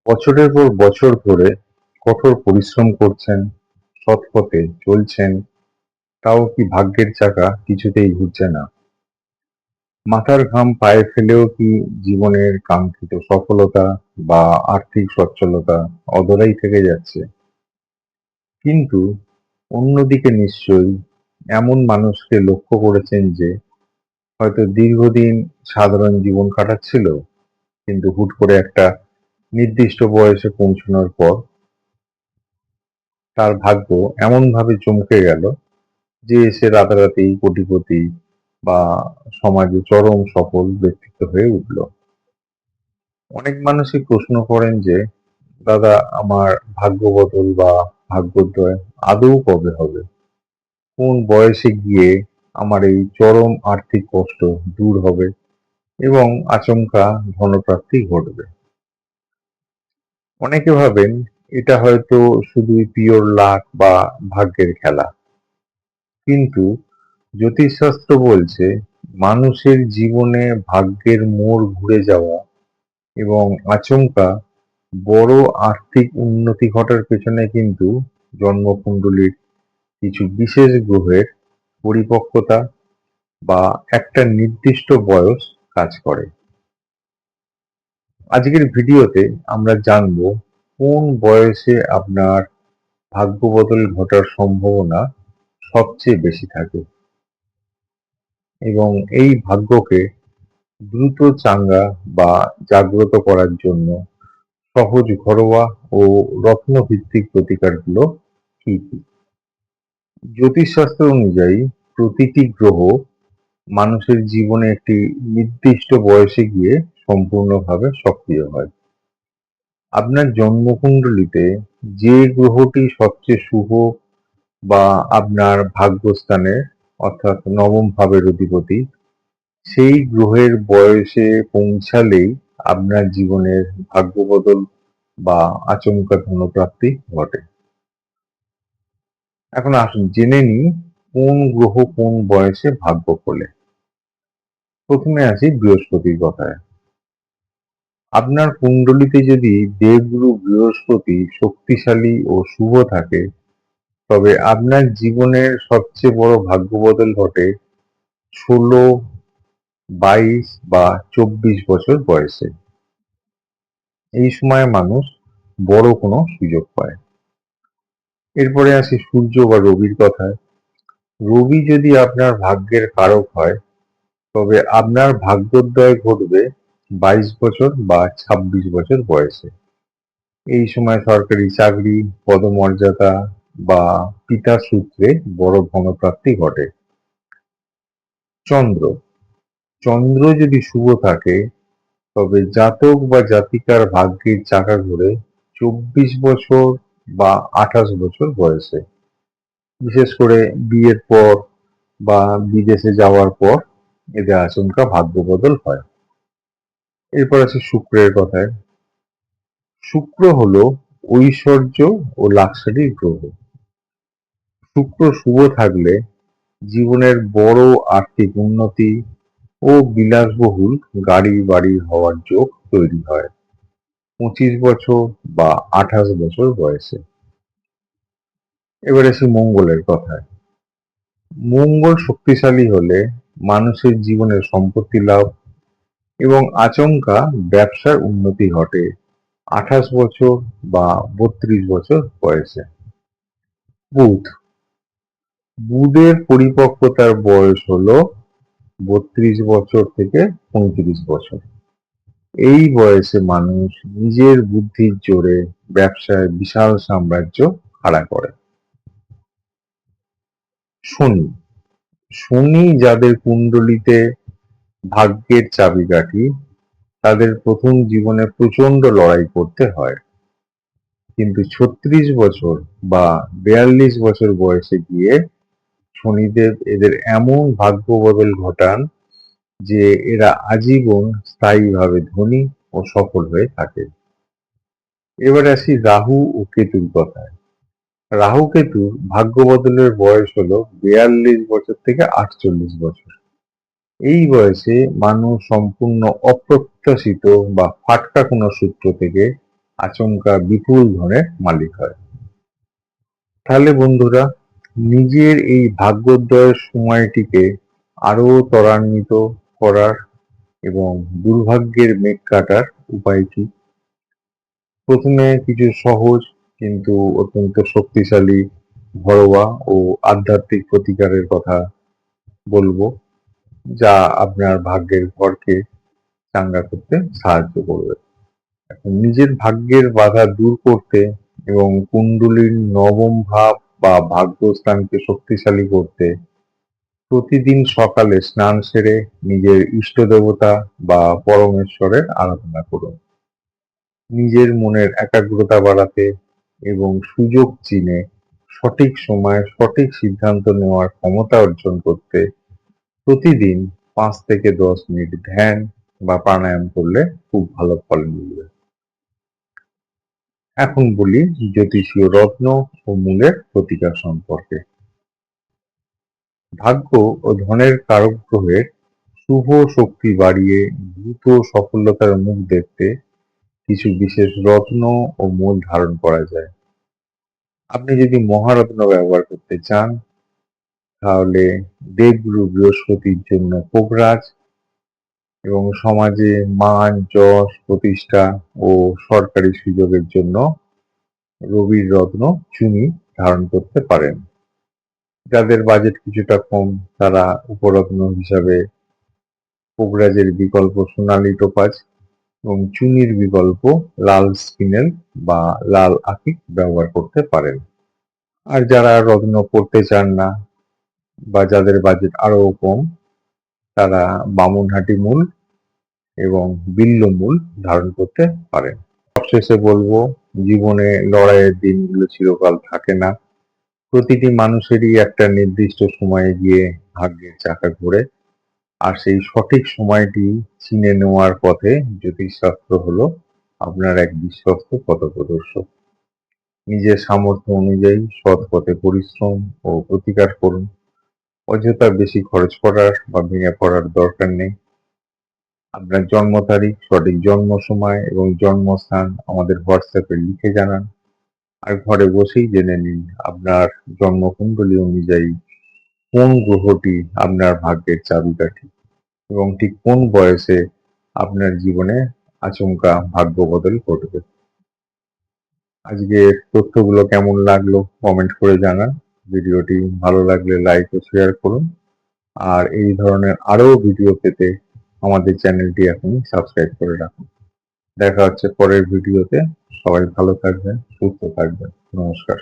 বছরের পর বছর ধরে কঠোর পরিশ্রম করছেন, সৎ পথে চলছেন, তাও কি ভাগ্যের চাকা কিছুতেই ঘুরছে না? মাথার ঘাম পায়ে ফেলেও কি জীবনের কাঙ্ক্ষিত সফলতা বা আর্থিক সচ্ছলতা অধরাই থেকে যাচ্ছে? কিন্তু অন্যদিকে নিশ্চয়ই এমন মানুষকে লক্ষ্য করেছেন যে হয়তো দীর্ঘদিন সাধারণ জীবন কাটাচ্ছিল, কিন্তু হুট করে একটা নির্দিষ্ট বয়সে পৌঁছানোর পর তার ভাগ্য এমনভাবে চমকে গেল যে সে রাতারাতি কোটিপতি বা সমাজে চরম সফল ব্যক্তিত্ব হয়ে উঠল। অনেক মানুষই প্রশ্ন করেন যে, দাদা, আমার ভাগ্য বদল বা ভাগ্যোদয় আদৌ কবে হবে? কোন বয়সে গিয়ে আমার এই চরম আর্থিক কষ্ট দূর হবে এবং আচমকা ধনপ্রাপ্তি ঘটবে? অনেকে ভাবেন এটা হয়তো শুধুই পিওর লাক বা ভাগ্যের খেলা, কিন্তু জ্যোতিষশাস্ত্র বলছে মানুষের জীবনে ভাগ্যের মোড় ঘুরে যাওয়া এবং আচমকা বড় আর্থিক উন্নতি ঘটার পেছনে কিন্তু জন্মকুণ্ডলীর কিছু বিশেষ গ্রহের পরিপক্কতা বা একটা নির্দিষ্ট বয়স কাজ করে। আজকের ভিডিওতে আমরা জানব কোন বয়সে আপনার ভাগ্য বদল ঘটার সম্ভাবনা সবচেয়ে বেশি থাকে এবং এই ভাগ্যকে দ্রুত চাঙ্গা বা জাগ্রত করার জন্য সহজ ঘরোয়া ও রত্নভিত্তিক প্রতিকারগুলো কি কি। জ্যোতিষশাস্ত্র অনুযায়ী প্রতিটি গ্রহ মানুষের জীবনে একটি নির্দিষ্ট বয়সে গিয়ে সম্পূর্ণভাবে সক্রিয় হয়। আপনার জন্মকুণ্ডলিতে যে গ্রহটি সবচেয়ে শুভ বা আপনার ভাগ্যস্থানে অর্থাৎ নবম ভাবের অধিপতি, সেই গ্রহের বয়সে পৌঁছালেই আপনার জীবনের ভাগ্য বদল বা আচমকা ধনপ্রাপ্তি ঘটে। এখন আসুন জেনে নিই কোন গ্রহ কোন বয়সে ভাগ্য খোলে। প্রথমে আসি বৃহস্পতির কথায়। আপনার কুণ্ডলিতে যদি দেবগুরু বৃহস্পতি শক্তিশালী ও শুভ থাকে, তবে আপনার জীবনের সবচেয়ে বড় ভাগ্য বদল ঘটে 16, 22 বা 24 বছর বয়সে। এই সময়ে মানুষ বড় কোনো সুযোগ পায়। এরপরে আসি সূর্য বা রবির কথায়। রবি যদি আপনার ভাগ্যের কারক হয়, তবে আপনার ভাগ্যোদয় ঘটবে 22 বছর বা 26 বছর বয়সে। এই সময় সরকারি চাকরি, পদমর্যাদা বা পিতার সূত্রে বড় ধনপ্রাপ্তি ঘটে। চন্দ্র চন্দ্র যদি শুভ থাকে, তবে জাতক বা জাতিকার ভাগ্যের চাকা ঘোরে 24 বছর বা 28 বছর বয়সে। বিশেষ করে বিয়ের পর বা বিদেশে যাওয়ার পর এদের আচমকা ভাগ্য বদল হয়। এরপর আছে শুক্রের কথায়। শুক্র হলো ঐশ্বর্য ও লাক্সারির গ্রহ। শুক্র শুভ থাকলে জীবনের বড় আর্থিক উন্নতি ও বিলাসবহুল গাড়ি বাড়ি হওয়ার যোগ তৈরি হয় 25 বছর বা 28 বছর বয়সে। এবার আসি মঙ্গলের কথায়। মঙ্গল শক্তিশালী হলে মানুষের জীবনে সম্পত্তি লাভ এবং আচমকা ব্যবসার উন্নতি ঘটে 28 বছর বা 32 বছর বয়সে। বুধ বুধের পরিপক্কতার বয়স হলো 32 বছর থেকে 35 বছর। এই বয়সে মানুষ নিজের বুদ্ধির জোরে ব্যবসায় বিশাল সাম্রাজ্য খাড়া করে। শনি শনি যাদের কুণ্ডলিতে ভাগ্যের চাবিকাঠি, তাদের প্রথম জীবনে প্রচন্ড লড়াই করতে হয়, কিন্তু 36 বছর বা 42 বছর বয়সে গিয়ে শনিদেব এদের এমন ভাগ্য বদল ঘটান যে এরা আজীবন স্থায়ীভাবে ধনী ও সফল হয়ে থাকে। এবার আসি রাহু ও কেতুর কথায়। রাহু কেতুর ভাগ্য বদলের বয়স হলো 42 বছর থেকে 48 বছর। এই বয়সে মানুষ সম্পূর্ণ অপ্রত্যাশিত বা ফাটকা কোনো সূত্র থেকে আচমকা বিপুল ধনের মালিক হয়। তাহলে বন্ধুরা, নিজের এই ভাগ্যোদয়ের সময়টিকে আরো ত্বরান্বিত করার এবং দুর্ভাগ্যের মেঘ কাটার উপায় কি? প্রথমে কিছু সহজ কিন্তু অত্যন্ত শক্তিশালী ঘরোয়া ও আধ্যাত্মিক প্রতিকারের কথা বলবো, যা আপনার ভাগ্যের ঘরকে চাঙ্গা করতে সাহায্য করবে। এখন নিজের ভাগ্যের বাধা দূর করতে এবং কুণ্ডলীর নবম ভাব বা ভাগ্যস্থানকে শক্তিশালী করতে প্রতিদিন সকালে স্নান সেরে নিজের ইষ্ট দেবতা বা পরমেশ্বরের আরাধনা করুন। নিজের মনের একাগ্রতা বাড়াতে এবং সুযোগ চিনে সঠিক সময়ে সঠিক সিদ্ধান্ত নেওয়ার ক্ষমতা অর্জন করতে প্রতিদিন 5 থেকে 10 মিনিট ধ্যান বা প্রাণায়াম করলে খুব ভালো ফল মিলবে। এখন বলি জ্যোতিষীয় রত্ন ও মূলের প্রতিকার সম্পর্কে। ভাগ্য ও ধনের কারক গ্রহের শুভ শক্তি বাড়িয়ে দ্রুত সফলতার মুখ দেখতে কিছু বিশেষ রত্ন ও মূল ধারণ করা যায়। আপনি যদি মহারত্ন ব্যবহার করতে চান, তাহলে দেবগুরু বৃহস্পতির জন্য কোবরাজ, এবং সমাজে মান, যশ, প্রতিষ্ঠা ও সরকারি সুযোগের জন্য রবির রত্ন চুনি ধারণ করতে পারেন। যাদের বাজেট কিছুটা কম, তারা উপরত্ন হিসাবে কোবরাজের বিকল্প সোনালী টোপাজ এবং চুনির বিকল্প লাল স্পিনেল বা লাল আকিক ব্যবহার করতে পারেন। আর যারা রত্ন পড়তে চান না বা যাদের বাজেট আরো কম, তারা বামনহাটি মূল এবং বিল্ল মূল ধারণ করতে পারেন। সবশেষে বলবো, জীবনে লড়াইয়ের দিনগুলো চিরকাল থাকে না। প্রতিটি মানুষেরই একটা নির্দিষ্ট সময়ে গিয়ে ভাগ্যের চাকা ঘোরে, আর সেই সঠিক সময়টি চিনে নেওয়ার পথে জ্যোতিষশাস্ত্র হলো আপনার এক বিশ্বস্ত পথপ্রদর্শক। নিজের সামর্থ্য অনুযায়ী সৎ পথে পরিশ্রম ও প্রতিকার করুন। অযথা বেশি খরচ করার বা ভেঙে পড়ার দরকার নেই। আপনার জন্ম তারিখ, সঠিক জন্ম সময় এবং জন্মস্থান আমাদের হোয়াটসঅ্যাপে লিখে জানান। আর ঘরে বসেই জেনে নিন আপনার জন্মকুণ্ডলী অনুযায়ী কোন গ্রহটি আপনার ভাগ্যের চাবিকাঠি এবং ঠিক কোন বয়সে আপনার জীবনে আচমকা ভাগ্য বদল ঘটবে। আজকের তথ্যগুলো কেমন লাগলো কমেন্ট করে জানান। ভিডিওটি ভালো লাগলে লাইক ও শেয়ার করুন। আর এই ধরনের আরো ভিডিও পেতে আমাদের চ্যানেলটি এখনই সাবস্ক্রাইব করে রাখুন। দেখা হচ্ছে পরের ভিডিওতে। সবাই ভালো থাকবেন, সুস্থ থাকবেন। নমস্কার।